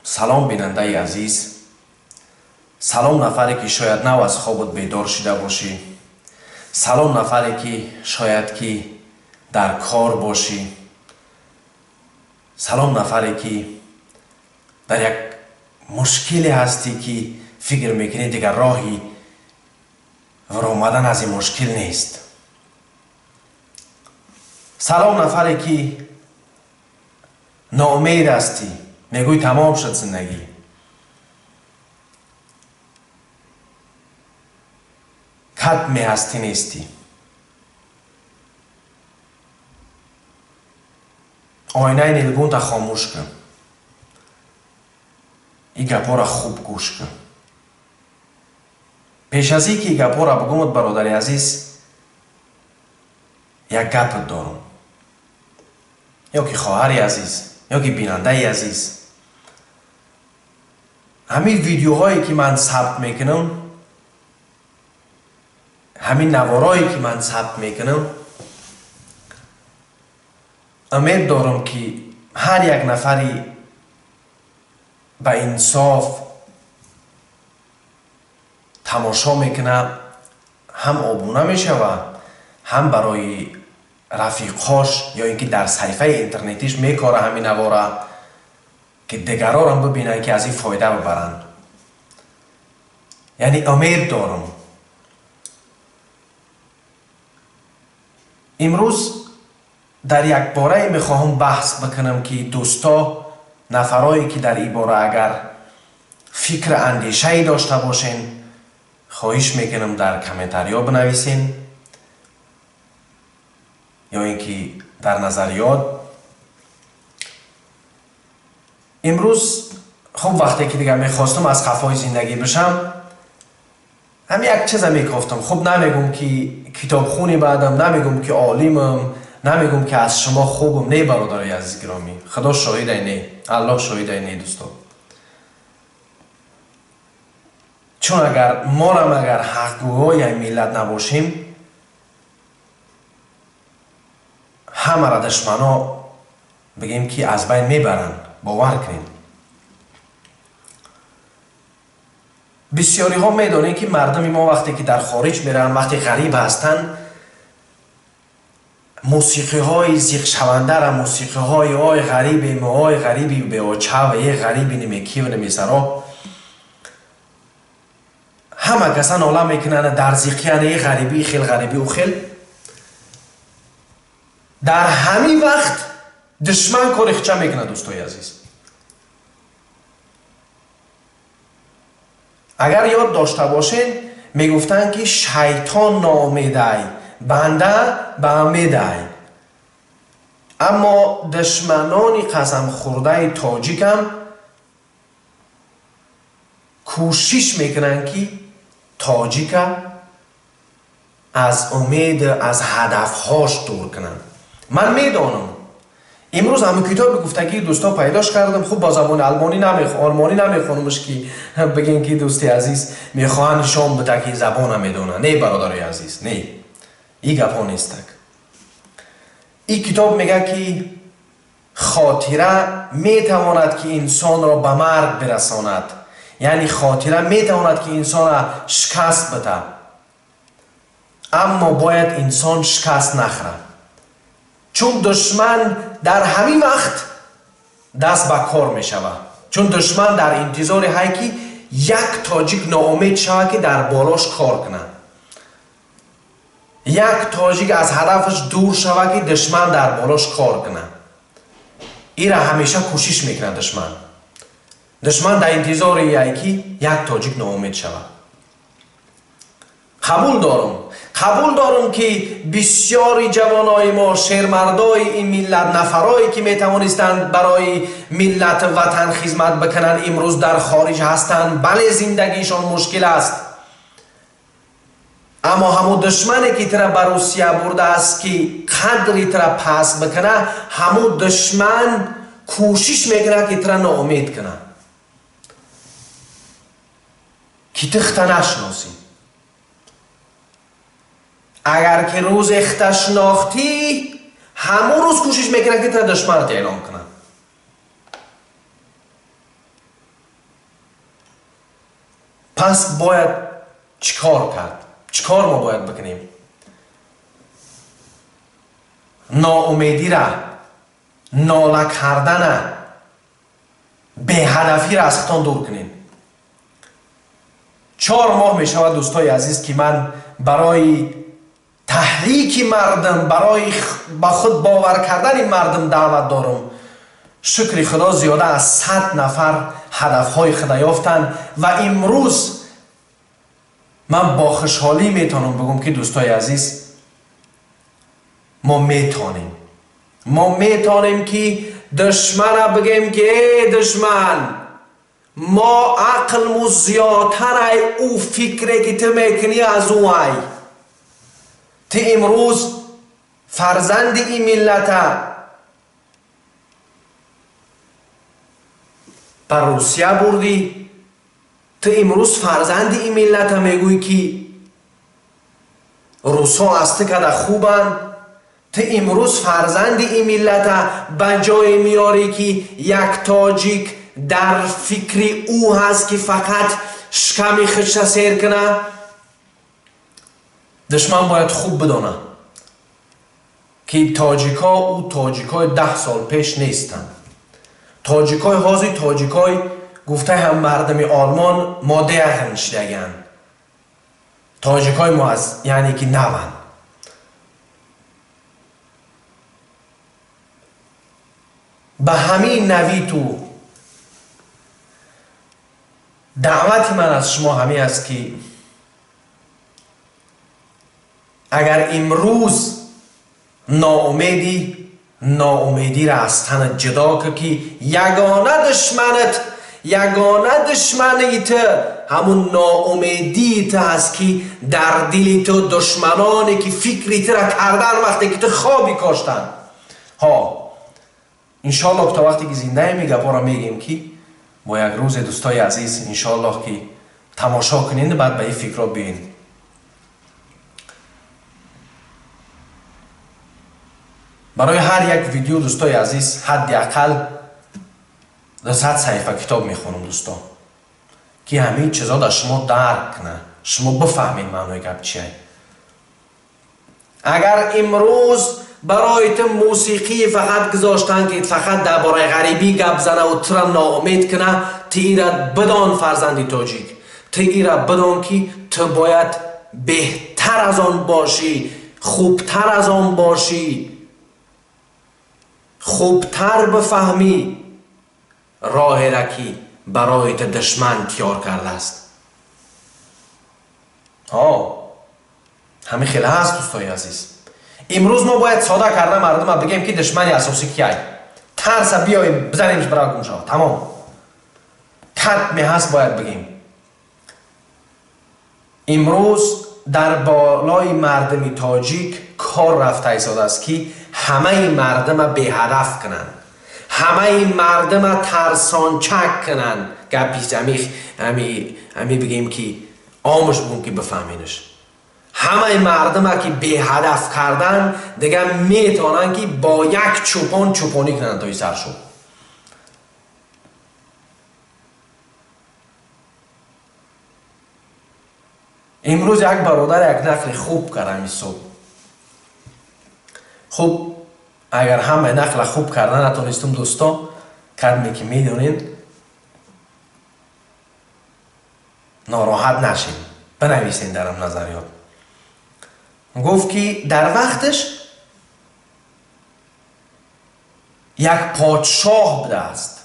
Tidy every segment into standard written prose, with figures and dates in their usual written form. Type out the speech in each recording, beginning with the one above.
سلام بیننده عزیز. سلام نفری که شاید نو از خوابت بیدار شده باشی. سلام نفری که شاید که در کار باشی. سلام نفری که در یک مشکلی هستی که فکر میکنی دیگر راهی ورآمدن از این مشکل نیست. سلام نفری که ناامید هستی، میگوی تمام شد زندگی. ختم هستی نیستی. آینه نیلگون تا خاموش کن. این گپا را خوب گوش کن. پیش از این که این گپا را بگومت برادر عزیز، یک گپ دارم. یا که خواهر عزیز، یا که بیننده عزیز، همین ویدیوهایی که من ثبت میکنم، همین نوارایی که من ثبت میکنم، امید دارم که هر یک نفری به انصاف تماشا میکنه، هم آبونه میشوه، هم برای رفیقاش یا اینکه در صفحه اینترنتیش میکاره همین نواره که دیگران هم ببینن که از این فایده ببرن. یعنی امید دارم. امروز در یک باره میخواهم بحث بکنم که دوستا، نفرایی که در این باره اگر فکر اندیشه‌ای داشته باشین، خواهش میکنم در کامنتاریا بنویسین، یا اینکه در نظریات. امروز خب وقتی که دیگه میخواستم از خفای زندگی بشم، همین یک چیز میگفتم. خب نمیگم که کتاب خونی بعدم، نمیگم که عالمم، نمیگم که از شما خوبم. نه برادرای عزیز گرامی، خدا شاهد نه، الله شاهد نه دوستا. چون اگر ما هم اگر حقگوهای ملت نباشیم، همه را دشمنا بگیم که از بین میبرن. باور کنیم. بسیاری ها میدونین که مردم ما وقتی که در خارج میرن، وقتی غریب هستن، موسیقی های زیغ شونده را، موسیقی های آی غریبی ما، آی غریبی به آچه و یه غریبی نمیکی و نمیسرا، همه کسان عالم میکنن در زیقیان یه غریبی خیل غریبی و خیل. در همین وقت دشمن کارش چه میکنه دوستای عزیز؟ اگر یاد داشته باشین، میگفتن که شیطان ناامیدای، بنده به امیدای. اما دشمنان قسم خورده تاجیک هم کوشش میکنن که تاجیک از امید، از هدفهاش دور کنن. من میدانم امروز همون کتاب گفتگی دوستا پیداش کردم. خوب با زبان آلمانی نمیخونمش که بگین که دوستی عزیز میخوان شام بده که زبان هم میدونه. نه برادرای عزیز، نه، این گپا نیستک. این کتاب میگه که خاطره میتواند که انسان را به مرگ برساند. یعنی خاطره میتواند که انسان را شکست بده، اما باید انسان شکست نخوره. چون دشمن در همین وقت دست به کار می شود. چون دشمن در انتظار هایی که یک تاجیک ناامید شود که در بالاش کار کنه، یک تاجیک از هدفش دور شود که دشمن در بالاش کار کنه. این را همیشه کوشش میکنه دشمن در انتظار هایی که یک تاجیک ناامید شود. قبول دارم که بسیاری جوانای ما، شیرمردای این ملت، نفرایی که میتوانستند برای ملت وطن خدمت بکنن، امروز در خارج هستند. بله زندگیشان مشکل است، اما همون دشمنی که ترا بر روسیه برده است که قدری ترا پس بکنه، همون دشمن کوشش میکنه که ترا ناامید کنه، که تخت نشناسی. اگر که روز اخت شناختی، همون روز کوشش میکنن که تا دشمنت اعلام کنن. پس باید چیکار کرد؟ چیکار ما باید بکنیم؟ ناامیدی را، ناله کردن، به هدفی را از خودتان دور کنین. 4 ماه می شود دوستای عزیز که من برای تحریک مردم، برای با خود باور کردن مردم دعوت دارم. شکر خدا زیاده از 100 نفر هدفهای خود یافتند و امروز من با خوشحالی میتونم بگم که دوستای عزیز ما میتونیم که دشمن بگیم که ای دشمن، ما عقل مو زیادتر او فکره که تو میکنی از او ای. تو امروز فرزند این ملت بر روسیه بردی، تو امروز فرزند این ملت میگوی که روسا است که خوبن. تو امروز فرزند این ملت به جای میاری که یک تاجیک در فکر او هست که فقط شکمی خودش سیر کنه. دشمن باید خوب بدانه که تاجیکا او تاجیکای 10 سال پیش نیستن. تاجیکای حاضی تاجیکای گفته هم مردم آلمان ماده هنشدگن. تاجیکای ما از یعنی که نوان. به همین نوی تو دعوت من از شما همین است که اگر امروز ناامیدی را از تن جدا که یگانه دشمنیت همون ناامیدیت هست که در دل تو دشمنانی که فکری تو را کردن وقتی که تو خوابی کاشتن. انشاءالله تا وقتی که زنده میگه پارا میگیم که با یک روز دوستای عزیز انشاءالله که تماشا کنین بعد به این فکر را بین. برای هر یک ویدیو دوستای عزیز حداقل 100 صفحه کتاب میخونم دوستا که همین چیزا در شما درک کنه، شما بفهمین معنای گپ چیه. اگر امروز برای تو موسیقی فقط گذاشتن که فقط درباره غریبی گپ زنه و تو را ناامید کنه، تو ایرا بدان فرزندی تاجیک، تو ایرا بدان که تو باید بهتر از آن باشی، خوبتر از آن باشی، خوبتر بفهمی راهی را که برای تو دشمن تیار کرده است. همین خیلی هست دوستای عزیز. امروز ما باید ساده کردن مردم بگیم که دشمن اساسی کیه؟ ترس بیاییم بزنیمش برای گم شود. تمام کتمی هست باید بگیم. امروز در بالای مردم تاجیک کار رفته ایستاده است که همه مردم به هدف کنن، همه مردم ترسانچک کنن. گپیش همی بگیم که آمش بگیم که بفهمینش. همه مردم که به هدف کردن دیگه میتونن که با یک چوپانی کنن تای سرشو. امروز یک برادر یک نقل خوب کردن صبح. خب اگر همه نقل خوب کردن نتونستم دوستا کلمه که میدونین ناراحت نشین، بنویسین درم نظریات. گفت که در وقتش یک پادشاه بوده است.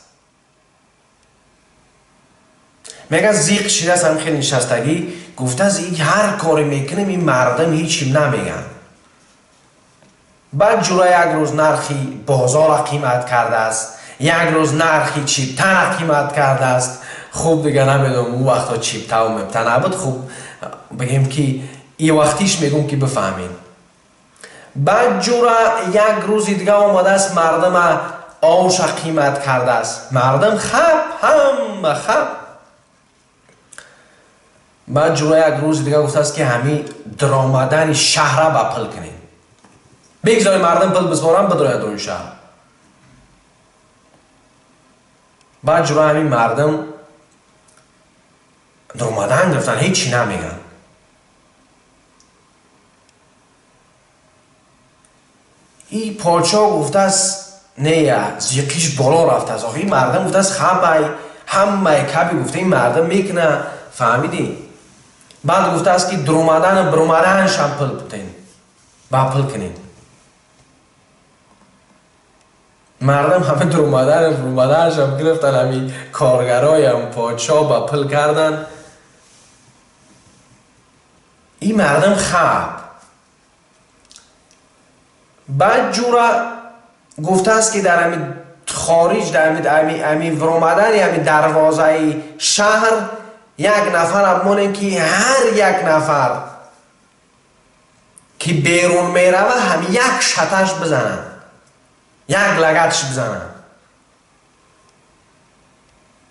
میگه زیق شده است هم خیلی نشستگی. گفته از این هر کاری میکنیم این مردم هیچی نمیگن. بعد جلوی یک روز نرخی بازار قیمت کرده است، یک روز نرخی چیپتن قیمت کرده است. خوب دیگه نمیدونم اون وقتا چیپتن و مبتن نبود. خوب بگیم که این وقتیش میگم که بفهمین. بعد جورا یک روز دیگه آمده است مردم آوش قیمت کرده است. مردم خب. بعد جورا یک روز دیگه گفته است که همین درآمدن شهر را پل کنین. بگذاری مردم پل بسپارن بدرای دون شهر. بعد جورا همین مردم درآمدن گرفتن، هیچی نمیگن. این پادشاه گفته است نه از یکیش بالا رفته است. آخه این مردم گفته است خبای همه کبی گفته این مردم میکنه، فهمیدی؟ بعد گفته است که درآمدن برآمدن شامپل بودین با پل کنین. مردم همه درآمدن شام گرفتن، همین کارگرای هم پادشاه با پل کردن. این مردم خب بعد جورا گفته است که در همین خارج، در همین ورامدن همین دروازه شهر یک نفر امانه که هر یک نفر که بیرون میروه هم یک شتش بزنن، یک لگتش بزنن.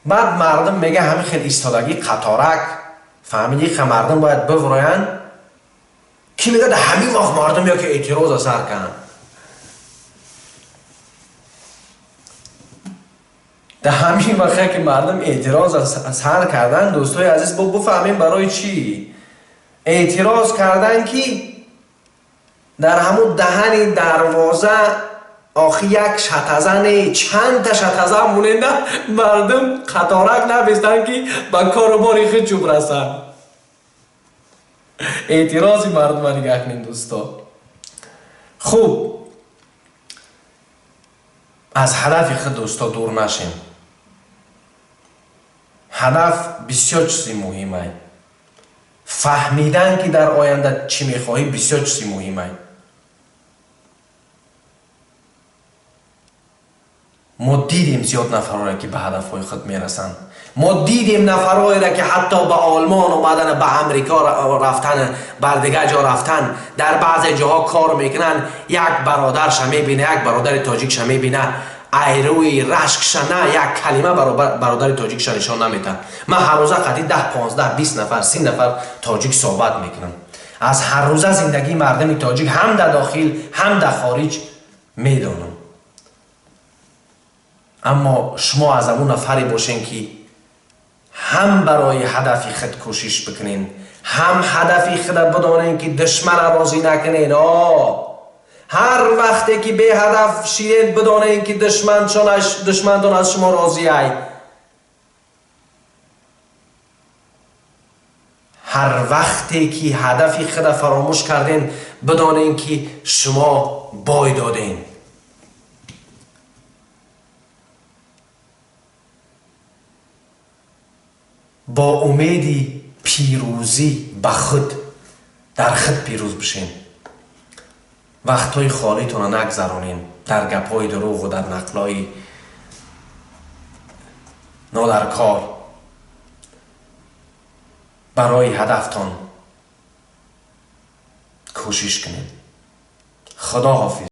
بعد مردم میگه همین خیلی ایستادگی قطارک، فهمیدی که مردم باید بفراین. کی میگه در همین وقت مردم یا که اعتراض سر کنن. در همین وقت که مردم اعتراض سر کردن، دوستای عزیز بفهمیم برای چی اعتراض کردن. که در همون دهن دروازه آخی یک شتزن، چند تا شتزن موننده، مردم قطارک نبستن که با کاروباری خود چوب رسن. اعتراضی مردم نگاه کنین دوستا. خوب از هدف خود دوستا دور نشیم. هدف بسیار چیزی مهمه. فهمیدن که در آینده چی میخواهی بسیار چیزی مهمه. ما دیدیم زیاد نفرهایی که به هدفهای خود میرسن. ما دیدیم نفرهایی را که حتی به آلمان اومدن، به امریکا رفتن، بر دیگه جا رفتن، در بعضی جاها کار میکنن. یک برادرش میبینه، یک برادر تاجیکش میبینه، ایروی رشکش نه یک کلمه برادر تاجیکش نشان نمیده. من هر روزه قطعی 10 15 20 نفر 30 نفر تاجیک صحبت میکنم. از هر روزه زندگی مردم تاجیک هم در داخل هم در خارج میدونم. اما شما از اون نفری باشین که هم برای هدف خود کوشش بکنین، هم هدف خود بدانین که دشمن راضی نکنین. هر وقتی که به هدف شیرین بدانین که دشمنتون از شما راضی ای. هر وقتی که هدف خود فراموش کردین بدانین که شما بای دادین. با امیدی پیروزی به خود، در خود پیروز بشین. وقتهای خالیتون را نگذرانین در گپهای دروغ و در نقلای نادرکار. برای هدفتان کوشش کنین. خدا حافظ.